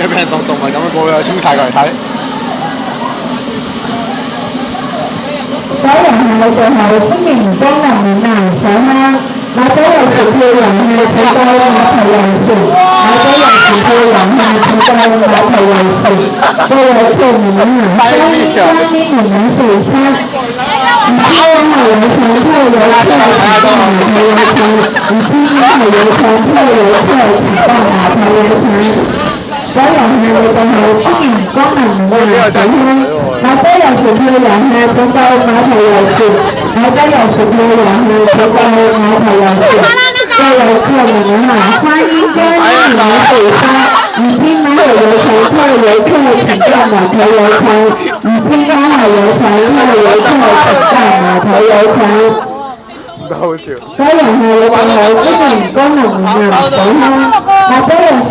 即係俾人當動物咁樣過去衝晒過嚟睇。所有人係最後歡迎光臨嶺南上鄉，或者有時票遊客睇到碼頭遊船，或者有時票遊客睇到碼頭遊船，各位票民們啊，歡迎光臨嶺南水鄉。唔知係有唱票有車前到碼頭遊船，唔知係有唱票有車前到碼頭遊船。所有人係最後歡迎光臨嶺南水鄉。或者有時票遊客睇到碼頭遊船，或者有時票遊客睇到碼頭遊船，各位票民們啊，歡迎光臨嶺南水鄉。唔知碼頭有唱票有車前到碼頭遊船，唔知碼頭有唱票有車前到碼頭遊船。都好笑。所有人係最後歡迎光臨嶺南水鄉。